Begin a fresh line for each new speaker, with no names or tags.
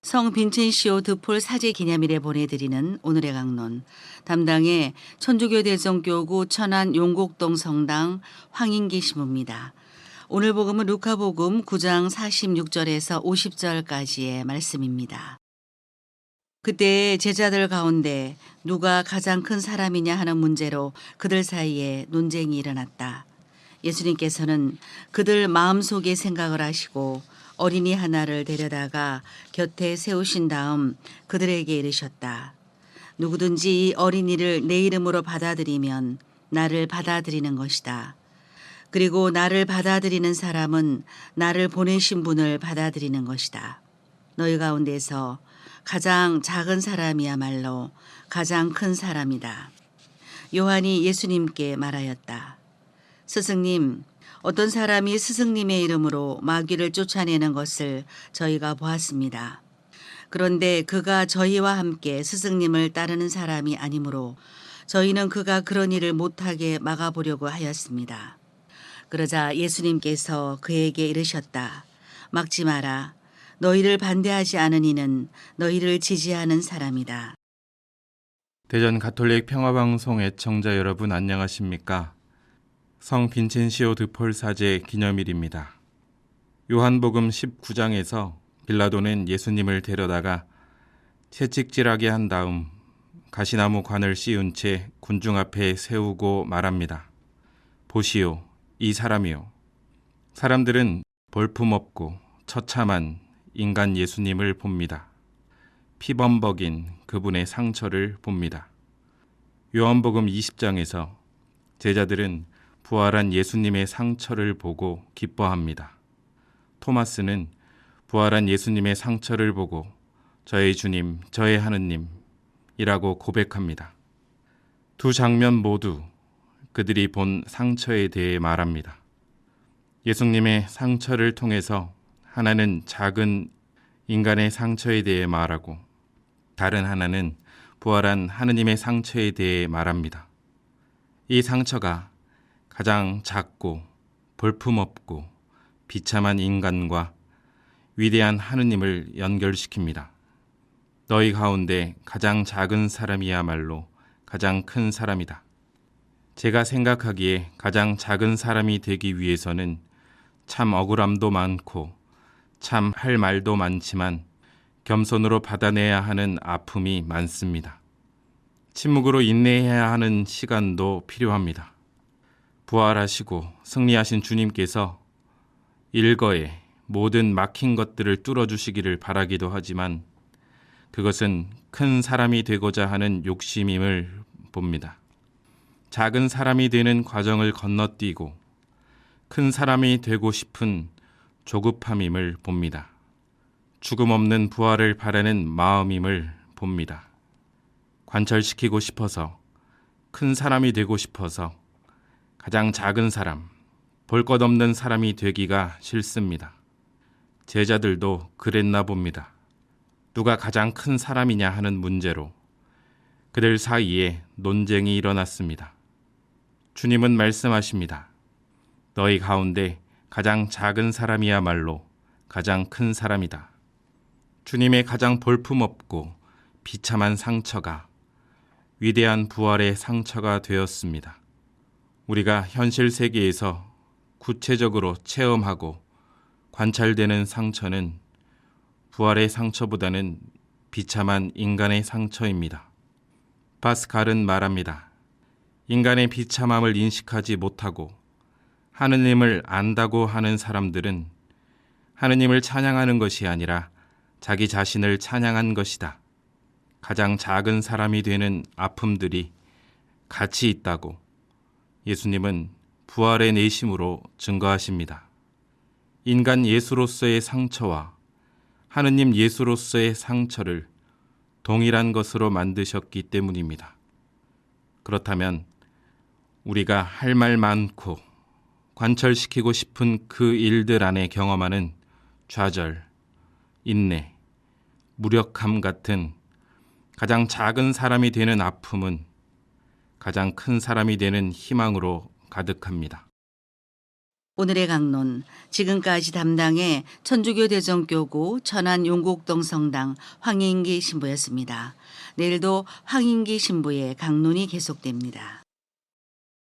성 빈첸시오 드폴 사제 기념일에 보내드리는 오늘의 강론. 담당의 천주교 대성교구 천안 용곡동 성당 황인기 신부입니다. 오늘 복음은 루카복음 9장 46절에서 50절까지의 말씀입니다. 그때 제자들 가운데 누가 가장 큰 사람이냐 하는 문제로 그들 사이에 논쟁이 일어났다. 예수님께서는 그들 마음속의 생각을 아시고 어린이 하나를 데려다가 곁에 세우신 다음 그들에게 이르셨다. 누구든지 이 어린이를 내 이름으로 받아들이면 나를 받아들이는 것이다. 그리고 나를 받아들이는 사람은 나를 보내신 분을 받아들이는 것이다. 너희 가운데서 가장 작은 사람이야말로 가장 큰 사람이다. 요한이 예수님께 말하였다. 스승님, 어떤 사람이 스승님의 이름으로 마귀를 쫓아내는 것을 저희가 보았습니다. 그런데 그가 저희와 함께 스승님을 따르는 사람이 아니므로 저희는 그가 그런 일을 못하게 막아보려고 하였습니다. 그러자 예수님께서 그에게 이르셨다. 막지 마라. 너희를 반대하지 않은 이는 너희를 지지하는 사람이다.
대전 가톨릭 평화방송 애청자 여러분 안녕하십니까? 성 빈첸시오 드폴 사제 기념일입니다. 요한복음 19장에서 빌라도는 예수님을 데려다가 채찍질하게 한 다음 가시나무 관을 씌운 채 군중 앞에 세우고 말합니다. 보시오, 이 사람이요. 사람들은 볼품없고 처참한 인간 예수님을 봅니다. 피범벅인 그분의 상처를 봅니다. 요한복음 20장에서 제자들은 부활한 예수님의 상처를 보고 기뻐합니다. 토마스는 부활한 예수님의 상처를 보고 저의 주님, 저의 하느님이라고 고백합니다. 두 장면 모두 그들이 본 상처에 대해 말합니다. 예수님의 상처를 통해서 하나는 작은 인간의 상처에 대해 말하고 다른 하나는 부활한 하느님의 상처에 대해 말합니다. 이 상처가 가장 작고 볼품없고 비참한 인간과 위대한 하느님을 연결시킵니다. 너희 가운데 가장 작은 사람이야말로 가장 큰 사람이다. 제가 생각하기에 가장 작은 사람이 되기 위해서는 참 억울함도 많고 참 할 말도 많지만 겸손으로 받아내야 하는 아픔이 많습니다. 침묵으로 인내해야 하는 시간도 필요합니다. 부활하시고 승리하신 주님께서 일거에 모든 막힌 것들을 뚫어주시기를 바라기도 하지만 그것은 큰 사람이 되고자 하는 욕심임을 봅니다. 작은 사람이 되는 과정을 건너뛰고 큰 사람이 되고 싶은 조급함임을 봅니다. 죽음 없는 부활을 바라는 마음임을 봅니다. 관철시키고 싶어서 큰 사람이 되고 싶어서 가장 작은 사람, 볼 것 없는 사람이 되기가 싫습니다. 제자들도 그랬나 봅니다. 누가 가장 큰 사람이냐 하는 문제로 그들 사이에 논쟁이 일어났습니다. 주님은 말씀하십니다. 너희 가운데 가장 작은 사람이야말로 가장 큰 사람이다. 주님의 가장 볼품없고 비참한 상처가 위대한 부활의 상처가 되었습니다. 우리가 현실 세계에서 구체적으로 체험하고 관찰되는 상처는 부활의 상처보다는 비참한 인간의 상처입니다. 파스칼은 말합니다. 인간의 비참함을 인식하지 못하고 하느님을 안다고 하는 사람들은 하느님을 찬양하는 것이 아니라 자기 자신을 찬양한 것이다. 가장 작은 사람이 되는 아픔들이 가치 있다고 예수님은 부활의 내심으로 증거하십니다. 인간 예수로서의 상처와 하느님 예수로서의 상처를 동일한 것으로 만드셨기 때문입니다. 그렇다면 우리가 할 말 많고 관철시키고 싶은 그 일들 안에 경험하는 좌절, 인내, 무력함 같은 가장 작은 사람이 되는 아픔은 가장 큰 사람이 되는 희망으로 가득합니다.
오늘의 강론, 지금까지 담당의 천주교 대전교구 천안 용곡동 성당 황인기 신부였습니다. 내일도 황인기 신부의 강론이 계속됩니다.